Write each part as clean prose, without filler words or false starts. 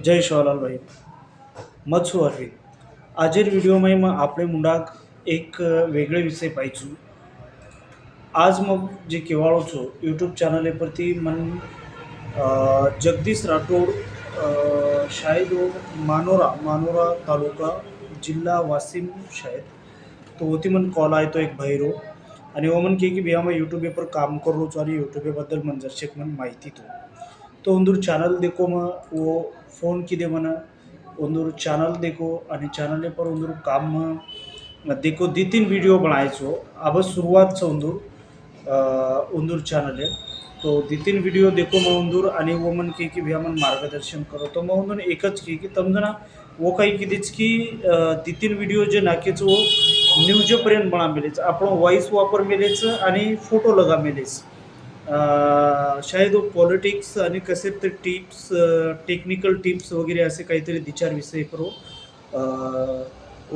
जय शिवलाल भाई मत છું અરવિંદ આજેર વિડીયોમાં આપણે મુંડાક એક વેગળે વિષય પાઈશું આજ જે કહેવાળો છો યુટ્યુબ ચેનલ પરથી મન જગદીશ રાઠોડ શાયદ वो मानोरा मानोरा तालुका जिल्हा वाशिम शायद तो होती मन कॉल आहे तो एक भैरो आणि वो मन की भैया मैं यूट्यूब पर काम करो आणि यूट्यूबबद्दल मन जरशेक मन माहिती तो ಒಂದೂರು ಚಾನಲ್ देखो म वो फ़ोन किदे मन ಒಂದೂರು ಚಾನಲ್ देखो आणि ಚಾನಲ್ पर ಒಂದೂರು काम देखो दी तीन वीडियो बनायचो अब शुरुआत से ಒಂದೂರು ಚಾನल है तो दी तीन वीडियो देखो मैं ಒಂದೂರು आणि वो मन की भैया मन मार्गदर्शन करो तो मैं ಒಂದೂರು एकच की तम जना वो काही कितीच की दी तीन वीडियो जे नाकेच वो न्यूजपर्यंत बना मिलेच आपण वॉइस वापर मिलेच आणि फोटो लगा मिलेच शायद वो पॉलिटिक्स आणि कसे ते टिप्स टेक्निकल टिप्स वगैरे असे काहीतरी विचार विषय पर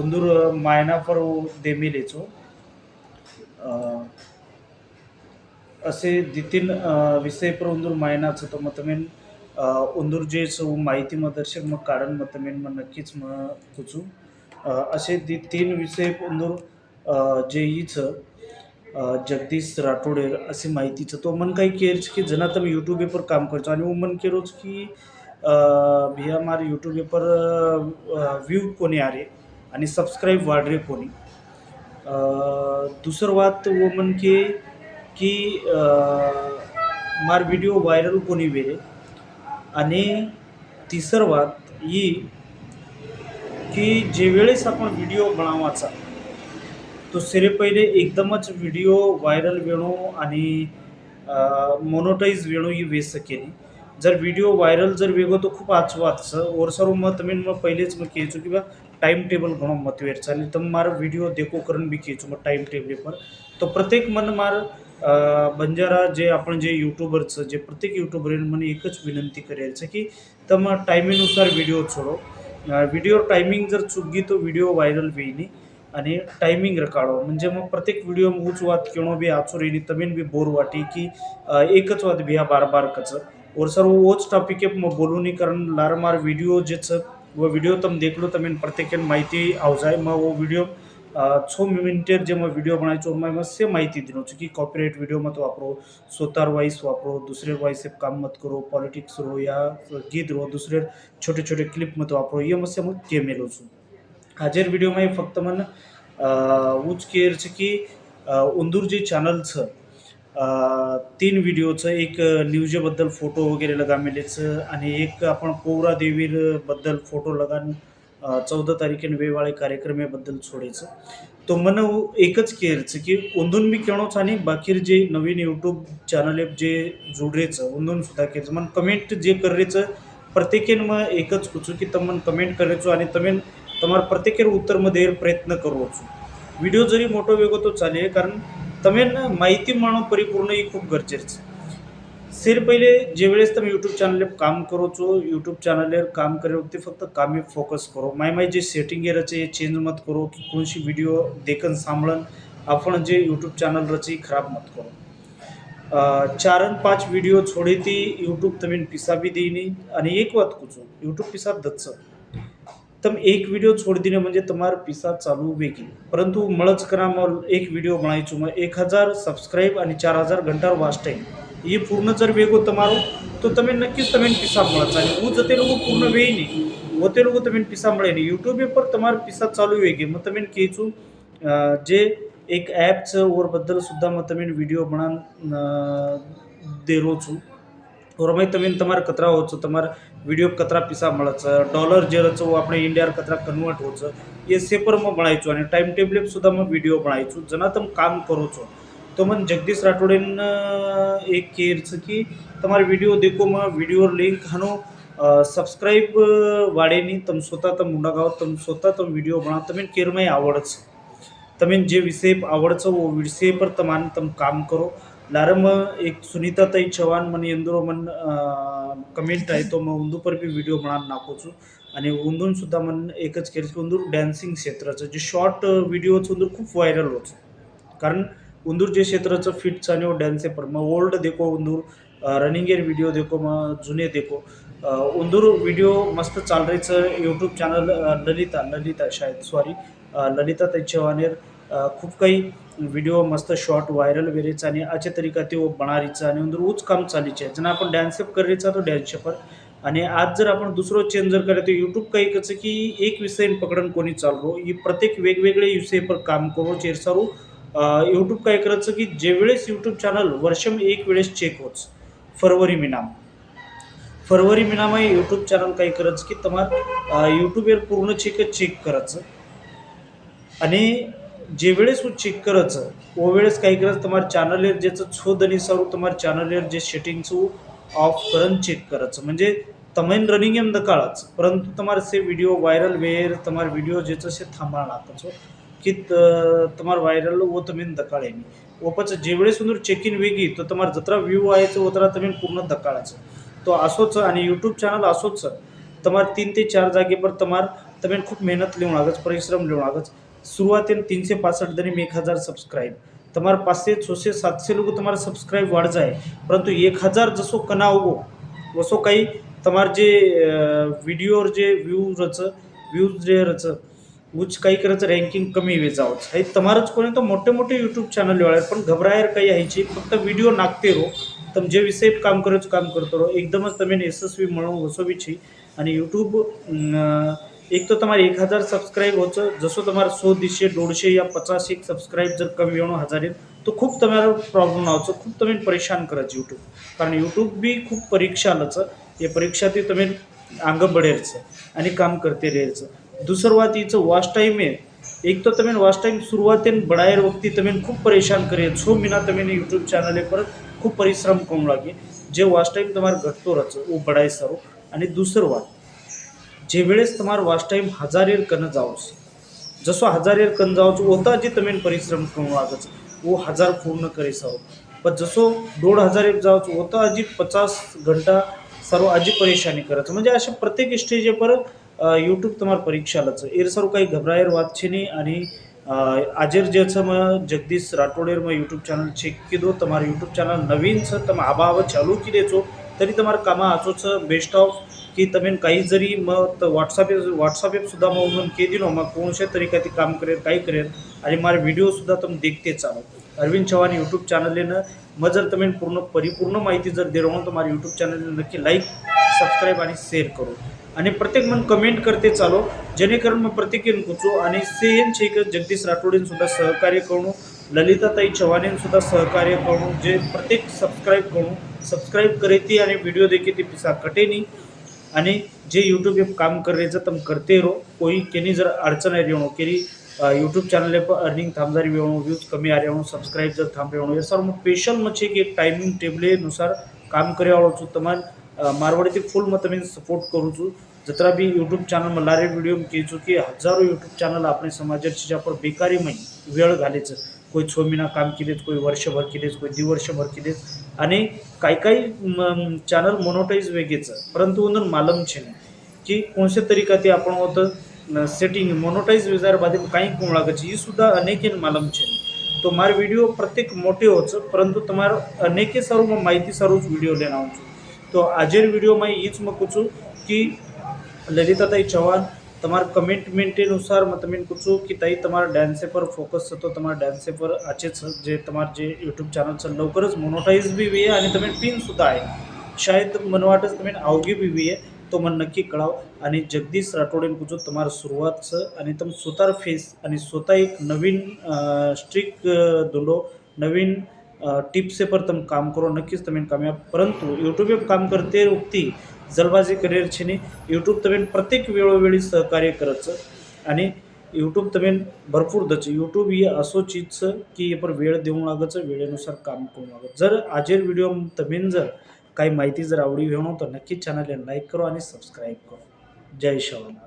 उंदूर मायना पर दे मिलेचो असे दितीन विषय पर उंदूर मायनाचं तर मग तमेन उंदूर जे माहिती मग दर्शक मग कारण मग तमेन मग नक्कीच मग कुचू असे तीन विषय उंदूर जे हीच जगदीश राठोडेर अशी माहितीचं तो मन काही केरच की जना तर यूट्यूब पर काम करतो आणि वो मन केरोच की भैया मारे यूट्यूब पर व्यू कोणी आ रे आणि सबस्क्राईब वाढ रे कोणी दुसरं बात वो मन के की मार व्हिडिओ व्हायरल कोणी वेरे आणि तिसरं बात ही की जे वेळेस आपण व्हिडिओ बनावाचा तो सिरे पहिले एकदमच व्हिडिओ व्हायरल वेणो आणि मोनोटाईज वेणो ही वेस केली जर व्हिडिओ व्हायरल जर वेगो तो खूप आचवाचं और सर्व मग तुम्ही मग पहिलेच मग केचो किंवा टाइम टेबल घणो मत वेर चालेल तर मार व्हिडिओ देखो करून बी केचो मग टाइम टेबल पर तो प्रत्येक मन मार बंजारा जे आपण जे यूट्यूबरचं जे प्रत्येक यूट्यूबर મને एकच विनंती करेल છે की તમે टायमिंगनुसार व्हिडिओ छोडो व्हिडिओ टायमिंग जर चुकी तो व्हिडिओ व्हायरल वेईनी आणि टायमिंग रकाडो म्हणजे मग प्रत्येक व्हिडिओ ऊच वाद केणो बी आचो रेनी तमेन बी बोर वाटी की एकच वाद बिया बार बार कच और सर वोच टॉपिक मग बोलू नहीं कारण लारमार व्हिडिओ जेच वो व्हिडिओ तम देख लो तमेन प्रत्येक माहिती आव जाए मग वो व्हिडिओ 6 मिनिटेर जे मग व्हिडिओ बनायचो मग से माहिती दिनो की कॉपीराइट व्हिडिओ मत वापरो स्वतःर वॉइस वापरो दुसरे वॉइस से काम मत करो पॉलिटिक्स रो या गीत रो दुसरे छोटे छोटे क्लिप मत वापरो ये मग से मग के मेलो छू हाजेर व्हिडिओમાં ફક્ત મને ऊच केअर છે की उंदूर जे चॅनलचं तीन व्हिडिओचं एक न्यूजबद्दल फोटो वगैरे लगामेलेचं आणि एक आपण पौरा देवीबद्दल फोटो लगान 14 तारखेन वेवाळे कार्यक्रमाबद्दल छोडायचं तो मन एकच केअरचं की उंदून मी केणोच आणि बाकीर जे नवीन यूट्यूब चॅनल जे जोडरेचं उंदून सुद्धा केचं मन कमेंट जे करेचं प्रत्येकेन मग एकच कुचू की तमन कमेंट करायचो आणि तमेन તમારે પ્રત્યેક ઉત્તરમાં દેર પ્રયત્ન કરવો છું વિડીયો જરી મોટો વેગો તો ચાલે કારણ તમે માહિતી માણો પરિપૂર્ણ એ ખૂબ ગરजेचं सिर पहिले जे वेळेस તમે यूट्यूब चॅनल काम करो છો यूट्यूब चॅनल काम करे वक्ती फक्त कामे फोकस करो माय जे सेटिंग आहे रचे चेंज मत करो की कोणशी व्हिडिओ देखन सांभळन आपण जे यूट्यूब चॅनल रची खराब मत करो 4 અને 5 व्हिडिओ छोडी ती यूट्यूब तमेन पिसा भी देईनी आणि एक वात कुचो यूट्यूब पिसा दच तम एक व्हिडिओ छोड़ दिने म्हणजे तुम्हार पिसा चालू वेगी परंतु मळच करा मग एक व्हिडिओ बनायचो मग 1000 सब्सक्राइब आणि 4000 घंटा वॉच टाइम ये पूर्ण जर वेगो तुम्हारो तो तमें नक्कीच तमें पिसा મળच आणि હું जते लोग पूर्ण वेई नहीं होते लोग तमें पिसा મળે नहीं यूट्यूब पर तुम्हार पिसा चालू वेगी मग तमें केचू जे एक ॲप्स और बद्दल सुद्धा मग तमें व्हिडिओ बना देरो छू और मैं तमें તમારે કતરા हो તમારે वीडियो कतरा पिसा મળच डॉलर जे रचो આપણે इंडिया कतरा कन्वर्ट होच ये सेपर में बनायचो आणि टाइम टेबल सुद्धा मग व्हिडिओ बनायचो जना तुम काम करो छो तो मन जगदीश राठोडेन एक केरच की તમારે वीडियो देखो मग व्हिडिओ लिंक हानो सब्सक्राइब वाढेनी तुम स्वतः तुम मुंडागाव तुम स्वतः तुम व्हिडिओ बना तमें केरमय आवडच तमें जे विषय आवडच वो विषय पर तमान तुम काम करो लारम एक सुनीता ताई चव्हाण मन ಎಂದರೋ मन कमेंट आहे तो मग उंदू पर भी व्हिडिओ बना नाखो छू आणि उंदून सुद्धा मन एकच केलं की उंदूर डान्सिंग क्षेत्राचं जे शॉर्ट व्हिडिओचं उंदूर खूप व्हायरल होतं कारण उंदूर जे क्षेत्राचं फिटचं आणि डान्स आहे पण मग ओल्ड देखो उंदूर रनिंग एर व्हिडिओ देखो मग जुने देखो उंदूर व्हिडिओ मस्त चाल रही छ यूट्यूब चॅनल ललिता शायद सॉरी ललिता ताई चव्हाणेर खूप काही व्हिडिओ मस्त शॉर्ट वायरल वेरेच आणि अच्छे तरीका ते बना रही आणि उंदूर उच काम चाली છે જેને आपण डान्स कर रही तो डान्स पर आणि आज जर आपण दुसरो चेंज जर करे तो यूट्यूब काही कसं की एक विषय पकडून कोणी चाललो ही प्रत्येक वेगवेगळे विषय पर काम करो चेरसारू यूट्यूब काय करायचं की जे वेळेस यूट्यूब चॅनल वर्षम एक वेळेस चेक होच फरवरी महिनाમાં यूट्यूब चॅनल काय करायचं की તમારે यूट्यूबवर पूर्ण चेक करायचं आणि जे वेळेस चेक करायचं वो वेळेस काय करायचं તમારે चॅनलवर ज्याचं છોદ आणि સારું તમારે ચેનલર જે સેટિંગ્સ ऑफ करन चेक करायचं म्हणजे તમે રનિંગ એમ દકાળાच પરંતુ તમારે સે વિડીયો વાયરલ વેર તમારે વિડીયો જેचं છે थांबाळा नाकाचो की તમારે વાયરલ वो તમે દકાળે નહીં वो પછી જે वेळेस सुंदर चेक इन वेगी तो તમારે जत्रा व्यू आयचं उतरा તમે पूर्ण दकाळाचं तो असोच आणि यूट्यूब चॅनल असोच તમારે 3 ते 4 जागे पर તમારે તમે खूप मेहनत લેવું लागच परिश्रम લેવું लागच सुरुवातीला 365 दिन में 1000 सब्सक्राइब तुम्हारे 500 600 700 लोग तुम्हारे सब्सक्राइब वाढ जाए परंतु 1000 जसो कना होगो वसो काही तुम्हारे जे व्हिडिओ जे व्ह्यूज जे रच उच काही करायचं रँकिंग कमी वे जावंच हे તમારच कोणी तो मोठे मोठे यूट्यूब चॅनल वाळे पण घबरायर काही आहे फक्त व्हिडिओ नाखते रो तम जे विषय काम करायचं काम करतो रो एकदमच તમે यशस्वी म्हणून वसोवी छी आणि यूट्यूब एक तो तुम्हारे 1000 सब्सक्राइब होच जसो तुम्हारे 100 200 150 या 50 एक सब्सक्राइब जर कमी होणं हजार तो खूप तुम्हाला प्रॉब्लेम आवचं खूप तुम्ही परेशान करायचं यूट्यूब कारण यूट्यूब भी खूप परीक्षा आलंच ये परीक्षा ते तुम्ही अंग बढेरचं आणि काम करते राहायचं दुसरं वात हिचं वॉच टाईम आहे एक तो तुम्ही वॉच टाईम सुरुवातीन बढायर वक्ती तुम्ही खूप परेशान करेल 6 महीना तुम्ही यूट्यूब चॅनल पर खूप परिश्रम करू लागे जे वॉच टाईम तुम्हाला घटतो राहचं वो बढाय सारो आणि दुसरं वात जे वेळेस तुम्हारे वॉच टाइम 1000 कन जाओस जसो 1000 कन जाओच होता जी तुम्हें परिश्रम करू लागच वो 1000 पूर्ण करे सो पण जसो 1500 जाओच होता अजी 50 घंटा सर्व अजी परेशानी करत म्हणजे अशा प्रत्येक स्टेज पर यूट्यूब तुम्हारे परीक्षा लच एर सर्व काही घबरायर वात छे नहीं आणि आजेर जे छ म जगदीश राठोडेर में यूट्यूब चॅनल चेक कीधो तुम्हारे यूट्यूब चॅनल नवीन छ तम आबा चालू की देचो तरी तुम्हारे कामा आचोच बेस्ट ऑफ की તમે काही जरी मग व्हॉट्सअप सुद्धा मग म्हणून के दिनो मग कोणत्या तरीका ती काम करेल काही करेल आणि मारे व्हिडिओ सुद्धा तुम्ही देखते चालो अरविंद चव्हाण यूट्यूब चॅनलने मग जर तुम्ही परिपूर्ण माहिती जर दे रहा तो मारे यूट्यूब चॅनलने नक्की लाईक सबस्क्राईब आणि शेअर करू आणि प्रत्येक मन कमेंट करते चालो जेणेकरून मग प्रत्येकीन कुचो आणि सेम छेक जगदीश राठोडेन सुद्धा सहकार्य करू ललिताताई चव्हाणेन सुद्धा सहकार्य करू जे प्रत्येक सबस्क्राईब करेती आणि व्हिडिओ देखी ती पिसा कटेनी आणि जे यूट्यूब काम करायचं तम करते रहो कोई केनी जर अडचण आहे रेवणो केरी यूट्यूब चॅनल पर अर्निंग थांब जा रही व्यूज कमी आ रहे हो सब्सक्राइब जर थांब रहे हो सर स्पेशल मच्छे की एक टाइमिंग टेबले नुसार काम करे वालों छू तुम्हारे मारवाड़ी फुल मत मैं सपोर्ट करूँ छू जतरा भी यूट्यूब चॅनल में लारे वीडियो में कही छू कि हजारों यूट्यूब चॅनल अपने समाज चीजा पर बेकारी में वेळ घालेच कोई 6 महीना काम केलेच कोई वर्षभर केलेच कोई 2 वर्षभर केलेच आणि काही चॅनल मोनोटाईज वेगेच परंतु उन्हर मालूम छे कि कौन से तरीका ते आपण होतं सेटिंग मोनोटाईज विजार बादे काही कोण लागत ये सुद्धा अनेक मालूम छे तो मार वीडियो प्रत्येक मोटे होच परंतु तुम्हार अनेके सर्व माहिती सर्वच वीडियो लेना हूँ तो आजेर वीडियो में ईच में कुछ कि ललिताताई चव्हाण તમારા કમેન્ટમેન્ટ અનુસાર તમે પૂછો કે તાઈ તમારા ડાન્સ પર ફોકસ થતો તમારા ડાન્સ પર આચે જે તમારા જે યુટ્યુબ ચેનલ છે લवकरच मोनोटाईज बी वे आणि તમે पिन सुद्धा आहे शायद मन वाटच તમે आवगी बी वे तो मन नक्की कळाव आणि जगदीश राठोडेन पूछो તમારા सुरुवात છે आणि તમે स्वतः फेस आणि स्वतः एक नवीन स्ट्रिक दोलो नवीन टिप्स पर तुम काम करो नक्कीच तुम्हें कामयाब परंतु यूट्यूब पर काम करते वक्ती जलबाजी करिअर छे नहीं यूट्यूब तुम्हें प्रत्येक वेळोवेळी सहकार्य करायचं आणि यूट्यूब तुम्हें भरपूर दच यूट्यूब ये असो चीज की ये पर वेळ देऊ लागच वेळेनुसार काम करू लागत जर आजेर व्हिडिओ तुम्हें जर काही माहिती जर आवडी वेणो तो नक्की चॅनल लाईक करो आणि सबस्क्राईब करो जय शवाना